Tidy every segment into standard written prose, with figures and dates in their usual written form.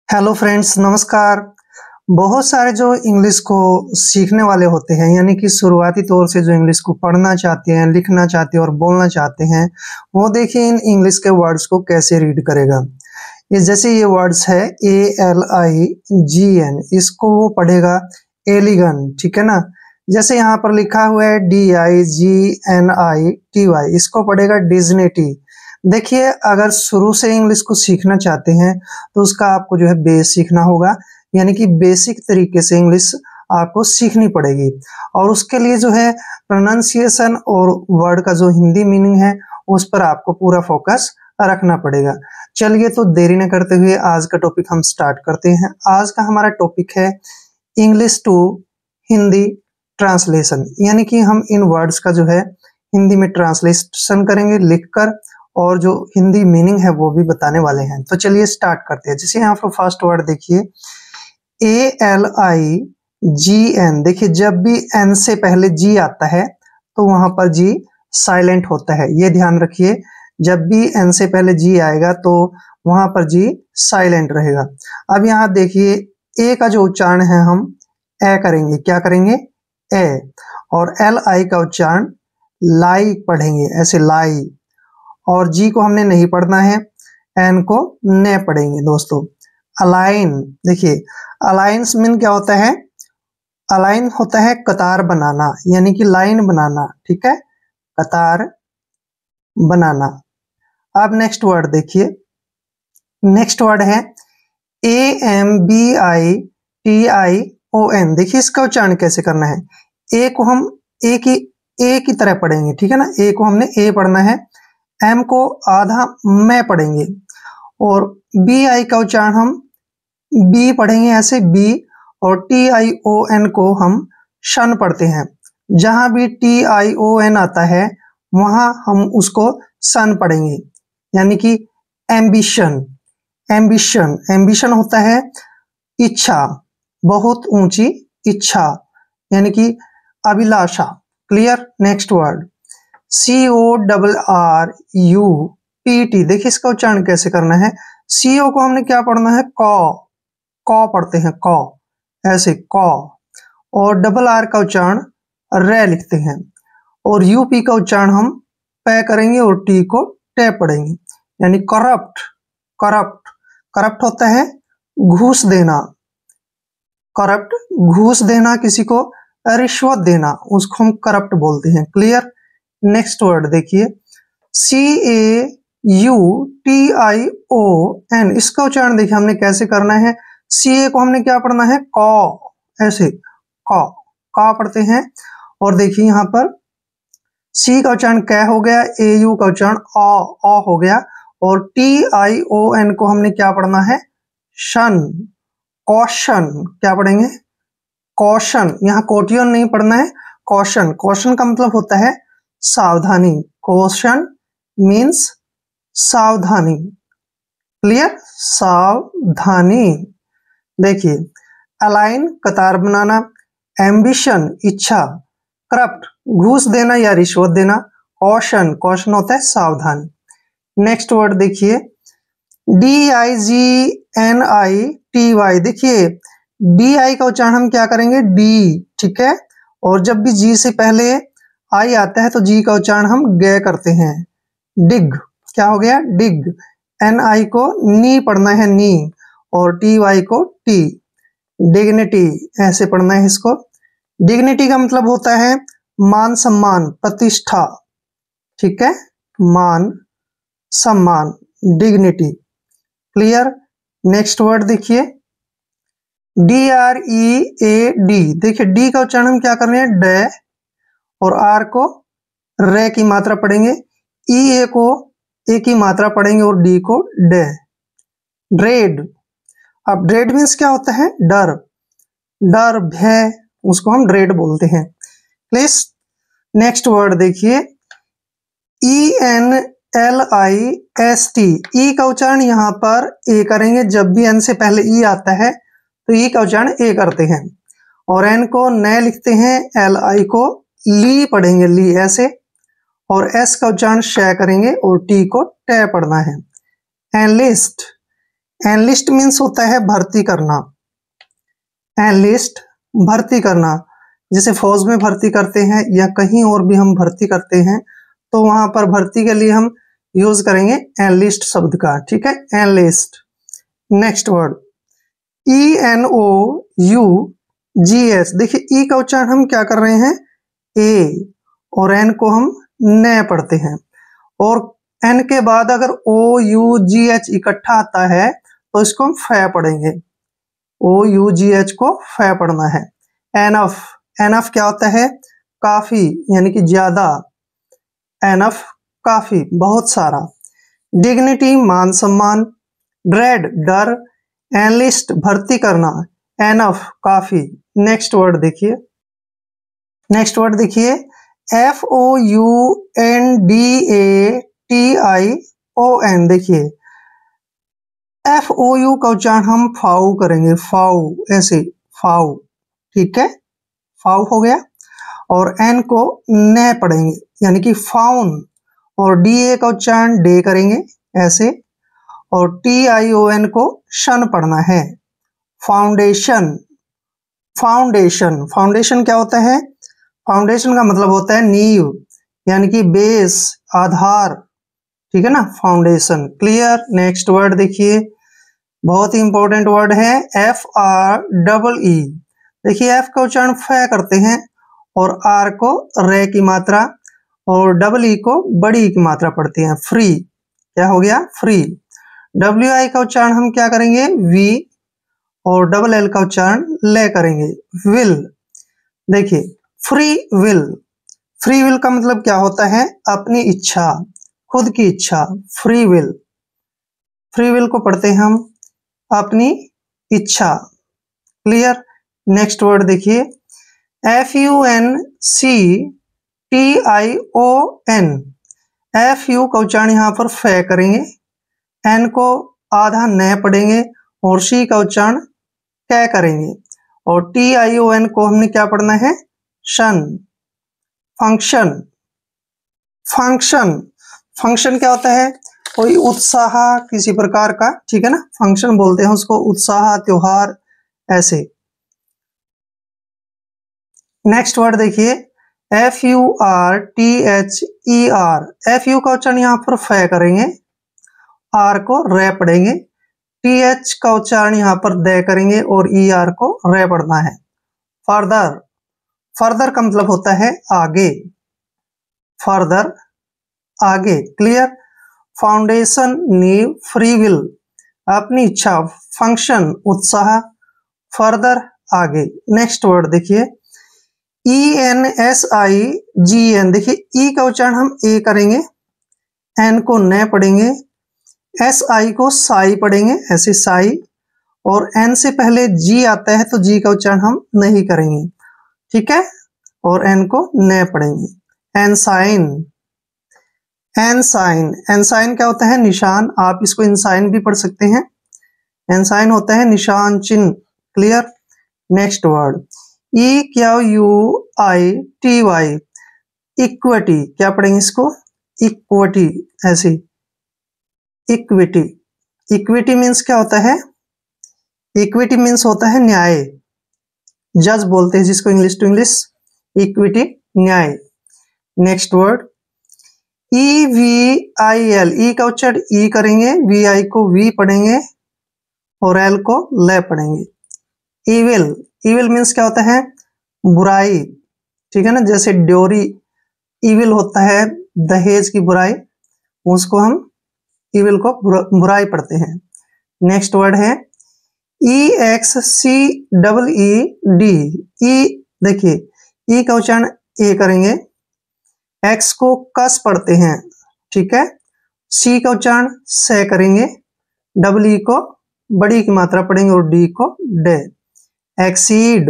Hello friends, नमस्कार। बहुत सारे जो इंग्लिश को सीखने वाले होते हैं, यानी कि शुरुआती तौर से जो इंग्लिश को पढ़ना चाहते हैं, लिखना चाहते हैं और बोलना चाहते हैं, वो देखिए इन इंग्लिश के वर्ड्स को कैसे रीड करेगा। ये जैसे ये वर्ड्स है ALIGN, इसको वो पढ़ेगा एलिगन, ठीक है ना। जैसे यहाँ पर लिखा हुआ है DIGNITY, इसको पढ़ेगा डिज्निटी। देखिए, अगर शुरू से इंग्लिश को सीखना चाहते हैं तो उसका आपको जो है बेस सीखना होगा, यानी कि बेसिक तरीके से इंग्लिश आपको सीखनी पड़ेगी। और उसके लिए जो है प्रोनाउंसिएशन और वर्ड का जो हिंदी मीनिंग है उस पर आपको पूरा फोकस रखना पड़ेगा। चलिए, तो देरी न करते हुए आज का टॉपिक हम स्टार्ट करते हैं। आज का हमारा टॉपिक है इंग्लिश टू हिंदी ट्रांसलेशन, यानी कि हम इन वर्ड्स का जो है हिंदी में ट्रांसलेशन करेंगे लिखकर, और जो हिंदी मीनिंग है वो भी बताने वाले हैं। तो चलिए स्टार्ट करते हैं। जैसे यहाँ पर फर्स्ट वर्ड देखिए ALIGN। देखिए, जब भी N से पहले G आता है तो वहां पर G साइलेंट होता है, ये ध्यान रखिए। जब भी N से पहले G आएगा तो वहां पर G साइलेंट रहेगा। अब यहाँ देखिए A का जो उच्चारण है हम ए करेंगे। क्या करेंगे? ए। और LI का उच्चारण लाई पढ़ेंगे, ऐसे लाई। और जी को हमने नहीं पढ़ना है, एन को ने पढ़ेंगे दोस्तों। अलाइन, देखिए अलाइंस मीन क्या होता है? अलाइन होता है कतार बनाना, यानी कि लाइन बनाना, ठीक है, कतार बनाना। अब नेक्स्ट वर्ड देखिए, नेक्स्ट वर्ड है AMBITION। देखिए इसका उच्चारण कैसे करना है। ए को हम ए की तरह पढ़ेंगे, ठीक है ना। ए को हमने ए पढ़ना है, एम को आधा मैं पढ़ेंगे, और BI का उच्चारण हम बी पढ़ेंगे, ऐसे बी। और TION को हम शन पढ़ते हैं। जहां भी TION आता है वहां हम उसको सन पढ़ेंगे, यानी कि एम्बिशन। एम्बिशन, एम्बिशन होता है इच्छा, बहुत ऊंची इच्छा, यानी कि अभिलाषा। क्लियर? Next word CORRUPT। देखिए इसका उच्चारण कैसे करना है। CO को हमने क्या पढ़ना है? कौ पढ़ते हैं, कौ, ऐसे कौ। और R का उच्चारण रे लिखते हैं। और UP का उच्चारण हम पै करेंगे और T को टे पढ़ेंगे, यानी करप्ट। करप्ट, करप्ट होता है घूस देना। करप्ट, घूस देना, किसी को रिश्वत देना, उसको हम करप्ट बोलते हैं। क्लियर? नेक्स्ट वर्ड देखिए CAUTION। इसका उच्चारण देखिए हमने कैसे करना है। CA को हमने क्या पढ़ना है? कौ, ऐसे कौ, का पढ़ते हैं। और देखिए यहाँ पर C का उच्चारण कै हो गया, AU का उच्चारण अ हो गया। और TION को हमने क्या पढ़ना है? शन, कौशन। क्या पढ़ेंगे? कौशन। यहाँ कोटियन नहीं पढ़ना है, कौशन। कौशन का मतलब होता है सावधानी। कौशन मीन्स सावधानी। क्लियर? सावधानी। देखिए अलाइन कतार बनाना, एम्बिशन इच्छा, करप्ट घूस देना या रिश्वत देना, कौशन, कौशन होता है सावधानी। नेक्स्ट वर्ड देखिए DIGNITY। देखिए DI का उच्चारण हम क्या करेंगे? डी, ठीक है। और जब भी जी से पहले आई आता है तो जी का उच्चारण हम गे करते हैं, डिग। क्या हो गया? डिग। NI को नी पढ़ना है, नी। और TY को टी, डिग्निटी, ऐसे पढ़ना है इसको। डिग्निटी का मतलब होता है मान सम्मान, प्रतिष्ठा, ठीक है, मान सम्मान, डिग्निटी। क्लियर? नेक्स्ट वर्ड देखिए DREAD। देखिए डी का उच्चारण हम क्या कर रहे हैं? डे। और आर को रे की मात्रा पढ़ेंगे, EA को ए की मात्रा पढ़ेंगे और डी को डे। ड्रेड। अब ड्रेड मीन्स क्या होता है? डर, डर, भय, उसको हम ड्रेड बोलते हैं। प्लीज नेक्स्ट वर्ड देखिए ENLIST। ई का उच्चारण यहाँ पर ए करेंगे। जब भी एन से पहले ई आता है तो ई का उच्चारण ए करते हैं। और एन को ने लिखते हैं, LI को ली पढ़ेंगे, ली, ऐसे। और एस का उच्चारण शे करेंगे और टी को टे पढ़ना है। एनलिस्ट, एनलिस्ट मीन्स होता है भर्ती करना। एनलिस्ट भर्ती करना, जैसे फौज में भर्ती करते हैं या कहीं और भी हम भर्ती करते हैं, तो वहां पर भर्ती के लिए हम यूज करेंगे एनलिस्ट शब्द का। ठीक है, एनलिस्ट। Next word ENOUGH। देखिए ई का उच्चारण हम क्या कर रहे हैं, ए, और एन को हम न पढ़ते हैं, और एन के बाद अगर OUGH इकट्ठा आता है तो इसको हम फै पढ़ेंगे। OUGH को फै पढ़ना है। एनफ, एनफ क्या होता है, काफी, यानी कि ज्यादा। एनफ काफी, बहुत सारा। डिग्निटी मान सम्मान। ड्रेड डर। एनलिस्ट भर्ती करना। एनफ काफी। नेक्स्ट वर्ड देखिए, नेक्स्ट वर्ड देखिए FOUNDATION। देखिए FOU का उच्चारण हम फाउ करेंगे, फाउ, ऐसे फाउ। ठीक है, फाउ हो गया, और एन को न पढ़ेंगे यानी कि फाउन, और DA का उच्चारण डे करेंगे ऐसे, और TION को शन पढ़ना है, फाउंडेशन। फाउंडेशन, फाउंडेशन क्या होता है, फाउंडेशन का मतलब होता है नींव, यानी कि बेस, आधार। ठीक है ना, फाउंडेशन। क्लियर। नेक्स्ट वर्ड देखिए, बहुत ही इंपॉर्टेंट वर्ड है FREE। देखिए एफ का उच्चारण फै करते हैं, और आर को रे की मात्रा, और डबल ई को बड़ी की मात्रा पढ़ते हैं, फ्री। क्या हो गया, फ्री। WI का उच्चारण हम क्या करेंगे, वी, और डबल एल का उच्चारण ले करेंगे, विल। देखिए फ्री विल, फ्री विल का मतलब क्या होता है, अपनी इच्छा, खुद की इच्छा, फ्री विल। फ्री विल को पढ़ते हैं हम अपनी इच्छा। क्लियर। नेक्स्ट वर्ड देखिए FUNCTION। FU का उच्चारण यहाँ पर फै करेंगे, एन को आधा न पढ़ेंगे, और सी का उच्चारण कै करेंगे, और TION को हमने क्या पढ़ना है, शन। फंक्शन, फंक्शन, फंक्शन क्या होता है, कोई उत्साह किसी प्रकार का। ठीक है ना, फंक्शन बोलते हैं उसको, उत्साह, त्योहार, ऐसे। नेक्स्ट वर्ड देखिए FURTHER। FU का उच्चारण यहाँ पर फै करेंगे, आर को रे पढ़ेंगे, TH का उच्चारण यहाँ पर दे करेंगे, और ER को रे पढ़ना है। फर्दर, फर्दर का मतलब होता है आगे, फर्दर, आगे। क्लियर। फाउंडेशन, नींव, फ्री विल, अपनी इच्छा, फंक्शन, उत्साह, फर्दर, आगे। नेक्स्ट वर्ड देखिए ENSIGN। देखिए ई का उच्चारण हम ए करेंगे, एन को न पढ़ेंगे, SI को साई पढ़ेंगे, ऐसे साई, और एन से पहले जी आता है तो जी का उच्चारण हम नहीं करेंगे। ठीक है, और एन को न पढ़ेंगे। एनसाइन, एनसाइन, एनसाइन क्या होता है, निशान। आप इसको इंसाइन भी पढ़ सकते हैं। एनसाइन होता है निशान, चिन्ह। Clear. Next word EQUITY। Equity, क्या पढ़ेंगे इसको, इक्विटी, ऐसे, इक्विटी। इक्विटी मीन्स क्या होता है, इक्विटी मीन्स होता है न्याय, जज बोलते हैं जिसको इंग्लिश टू इंग्लिश, इक्विटी, न्याय। Next word EVIL। ई का उच्चारण ई करेंगे, VI को वी पढ़ेंगे, और एल को ले पढ़ेंगे। इविल, इविल मीन्स क्या होता है, बुराई। ठीक है ना, जैसे ड्योरी इविल होता है, दहेज की बुराई, उसको हम इविल को बुराई पढ़ते हैं। नेक्स्ट वर्ड है EXCEED। ई, देखिए ई का उच्चारण ए करेंगे, एक्स को कस पढ़ते हैं। ठीक है, सी का उच्चारण से करेंगे, डबल ई को बड़ी की मात्रा पढ़ेंगे, और डी को डे। एक्सीड,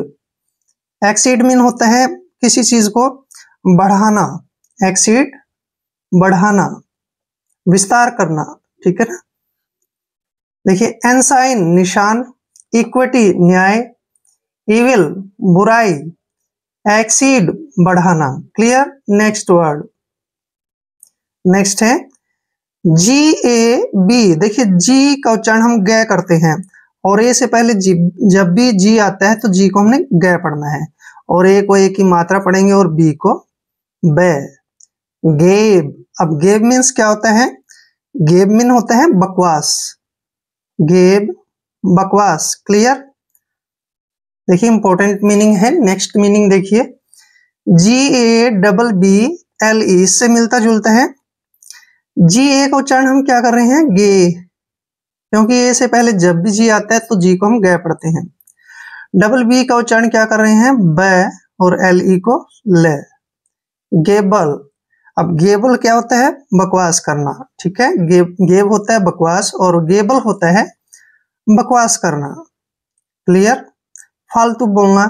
एक्सीड मीन होता है किसी चीज को बढ़ाना, एक्सीड, बढ़ाना, विस्तार करना। ठीक है ना। देखिए एनसाइन, निशान, इक्विटी, न्याय, इविल, बुराई, एक्सीड, बढ़ाना। क्लियर। नेक्स्ट वर्ड, नेक्स्ट है जी ए बी, देखिए जी का उच्चारण हम ग करते हैं और ए से पहले जी, जब भी जी आता है तो जी को हमने ग पढ़ना है और ए को ए की मात्रा पढ़ेंगे और बी को बे। गेब, अब गेब मीन्स क्या होता है? गेब मीन होता है बकवास, गेब बकवास। क्लियर? देखिए इंपॉर्टेंट मीनिंग है। नेक्स्ट मीनिंग देखिए, G A double B L E, इससे मिलता जुलता है। जी ए का उच्चारण हम क्या कर रहे हैं? गे, क्योंकि ए से पहले जब भी जी आता है तो जी को हम गे पढ़ते हैं। डबल बी का उच्चारण क्या कर रहे हैं? ब, और एल ई को ले। गेबल, अब गेबल क्या होता है? बकवास करना। ठीक है, गेब होता है बकवास और गेबल होता है बकवास करना। क्लियर? फालतू बोलना,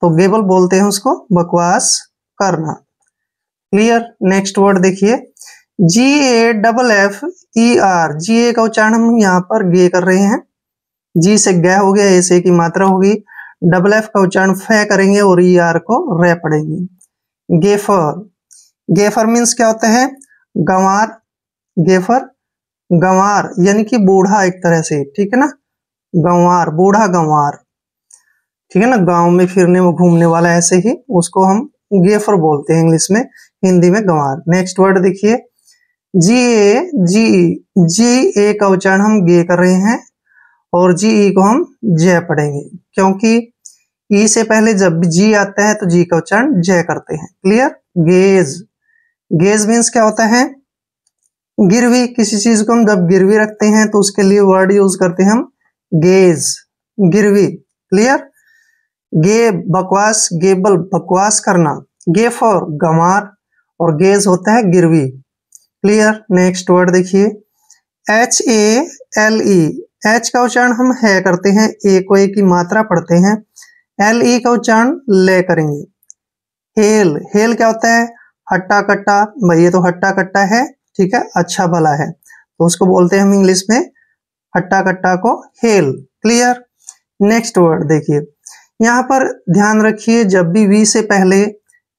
तो गेबल बोलते हैं उसको, बकवास करना। क्लियर? नेक्स्ट वर्ड देखिए, G A double F E R, G A का उच्चारण हम यहाँ पर गे कर रहे हैं, जी से ग हो गया, ए से की मात्रा होगी। डबल एफ का उच्चारण फे करेंगे और ई आर को रे पढ़ेंगे। गेफर, गेफर मीन्स क्या होता है? गंवार। गेफर गंवार यानी कि बूढ़ा एक तरह से, ठीक है ना, गंवार, बूढ़ा गंवार, ठीक है ना, गांव में फिरने में घूमने वाला, ऐसे ही उसको हम गेफर बोलते हैं इंग्लिश में, हिंदी में गंवार। नेक्स्ट वर्ड देखिए, G A ji E, ji A का उच्चारण हम गे कर रहे हैं और जी ई को हम जय पढ़ेंगे, क्योंकि ई से पहले जब भी जी आता है तो जी का उच्चारण जय करते हैं। क्लियर? गेज, गेज मीन्स क्या होता है? गिरवी, किसी चीज को हम जब गिरवी रखते हैं तो उसके लिए वर्ड यूज करते हैं हम गेज, गिरवी। क्लियर? गेब बकवास, गेबल बकवास करना, गेफर गंवार और गेज होता है गिरवी। क्लियर? नेक्स्ट वर्ड देखिए, H A L E, H का उच्चारण हम है करते हैं, ए को ए की मात्रा पढ़ते हैं, एल ई का उच्चारण ले करेंगे। हेल, हेल क्या होता है? हट्टा कट्टा, भाई ये तो हट्टा कट्टा है, ठीक है, अच्छा भला है, तो उसको बोलते हैं हम इंग्लिश में हट्टा कट्टा को हेल। क्लियर? नेक्स्ट वर्ड देखिए, यहाँ पर ध्यान रखिए, जब भी वी से पहले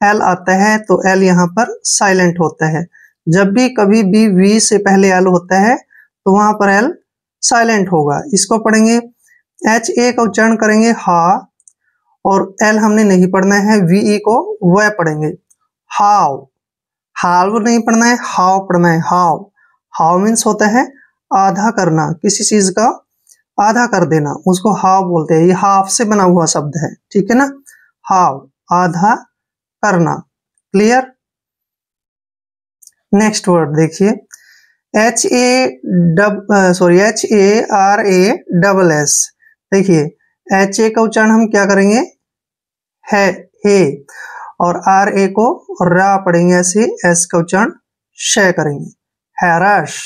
एल आता है तो एल यहाँ पर साइलेंट होता है। जब भी कभी भी वी से पहले एल होता है तो वहां पर एल साइलेंट होगा। इसको पढ़ेंगे, एच ए का उच्चारण करेंगे हा, और एल हमने नहीं पढ़ना है, वी ई को वह पढ़ेंगे, हाव। हाव नहीं पढ़ना है, हाव पढ़ना है, हाव। हाव मीन्स होता है आधा करना, किसी चीज का आधा कर देना, उसको हाव बोलते हैं। ये हाफ से बना हुआ शब्द है, ठीक है ना, हाव, आधा करना। क्लियर? नेक्स्ट वर्ड देखिए, H A H A R A double S, देखिए एच ए का उच्चारण हम क्या करेंगे? है, हे, और आर ए को रा पढ़ेंगे ऐसे, एस का उच्चारण श करेंगे। हैरश,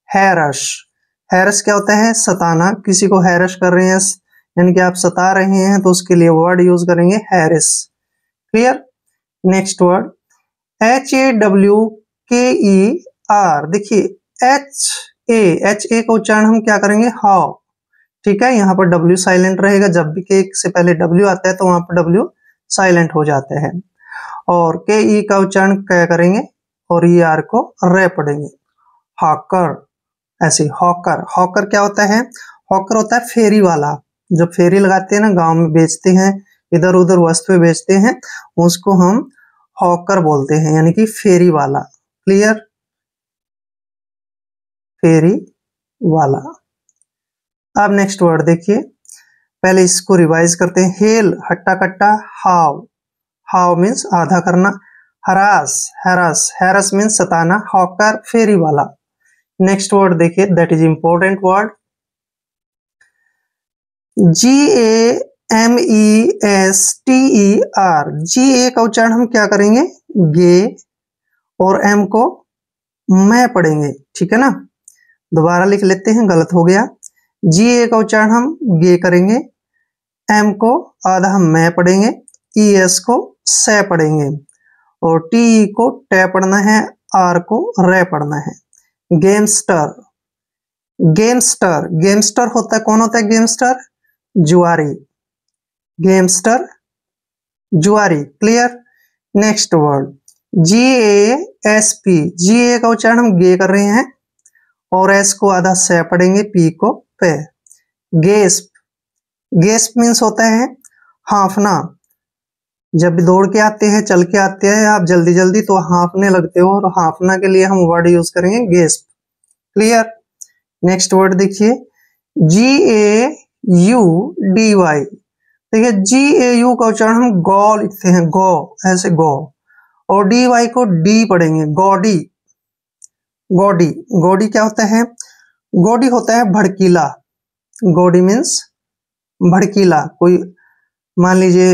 हैरश, हैरस क्या होता है? सताना, किसी को हैरस कर रहे हैं यानी कि आप सता रहे हैं तो उसके लिए वर्ड यूज करेंगे Harris. Clear? Next word, H A W के ई आर, देखिए एच ए का उच्चारण हम क्या करेंगे? हाउ। ठीक है, यहाँ पर डब्ल्यू साइलेंट रहेगा, जब भी के से पहले डब्ल्यू आता है तो वहां पर डब्ल्यू साइलेंट हो जाता है। और के ई का उच्चारण क्या करेंगे? और ई आर को रे पढ़ेंगे, हॉकर, ऐसे हॉकर। हॉकर क्या होता है? हॉकर होता है फेरी वाला, जो फेरी लगाते हैं ना, गांव में बेचते हैं, इधर उधर वस्तुएं बेचते हैं, उसको हम हॉकर बोलते हैं, यानी कि फेरी वाला। क्लियर? फेरी वाला। अब नेक्स्ट वर्ड देखिए, पहले इसको रिवाइज करते हैं। हेल हट्टा कट्टा, हाव, हाव मीन्स आधा करना, हरास, हैरस, हैरस मीन्स सताना, हॉकर फेरी वाला। नेक्स्ट वर्ड देखिए, that is important word, G A M E S T E R, G A का उच्चारण हम क्या करेंगे? गे, और एम को मैं पढ़ेंगे, ठीक है ना, दोबारा लिख लेते हैं, गलत हो गया। जी ए का उच्चारण हम गे करेंगे, एम को आधा हम मैं पढ़ेंगे, ई एस को से पढ़ेंगे, और टी ई को टे पढ़ना है, आर को रे पढ़ना है। गेमस्टर, गेमस्टर, गेमस्टर होता है, कौन होता है गेमस्टर? जुआरी, गेमस्टर जुआरी। Clear? Next word, GASP, GA का उच्चारण हम गे कर रहे हैं और S को आधा से पढ़ेंगे, P को पे। गेस्प, गेस्प मीन्स होता है हांफना। जब भी दौड़ के आते हैं, चल के आते हैं आप जल्दी जल्दी, तो हांफने लगते हो, और हांफना के लिए हम वर्ड यूज करेंगे गेस्प। क्लियर। नेक्स्ट वर्ड देखिए, GAUDY। देखिए GAU का उच्चारण हम गौ लिखते हैं, गौ, ऐसे गौ, और DY को डी पढ़ेंगे, गौडी। गौडी, गौडी क्या होता है? गौडी होता है भड़कीला। गौडी मीन्स भड़कीला। कोई मान लीजिए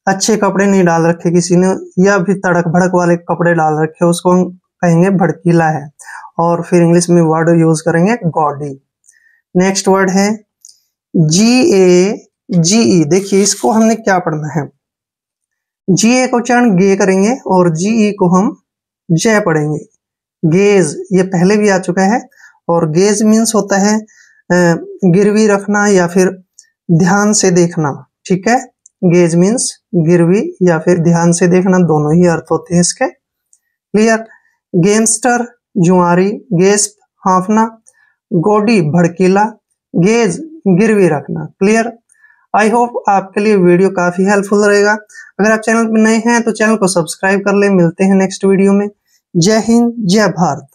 अच्छे कपड़े नहीं डाल रखे किसी ने, या भी तड़क भड़क वाले कपड़े डाल रखे, उसको हम कहेंगे भड़कीला है, और फिर इंग्लिश में वर्ड यूज करेंगे गॉडी। नेक्स्ट वर्ड है GAGE। देखिए इसको हमने क्या पढ़ना है, GA का उच्चारण गे करेंगे और GE को हम जय पढ़ेंगे। गेज, ये पहले भी आ चुका है, और गेज मीन्स होता है गिरवी रखना या फिर ध्यान से देखना। ठीक है, गेज मीन्स गिरवी या फिर ध्यान से देखना, दोनों ही अर्थ होते हैं इसके। क्लियर। गेमस्टर जुआरी, गेस्प हांफना, गोडी भड़कीला, गेज गिरवी रखना। क्लियर। आई होप आपके लिए वीडियो काफी हेल्पफुल रहेगा। अगर आप चैनल पर नए हैं तो चैनल को सब्सक्राइब कर ले। मिलते हैं नेक्स्ट वीडियो में। जय हिंद, जय भारत।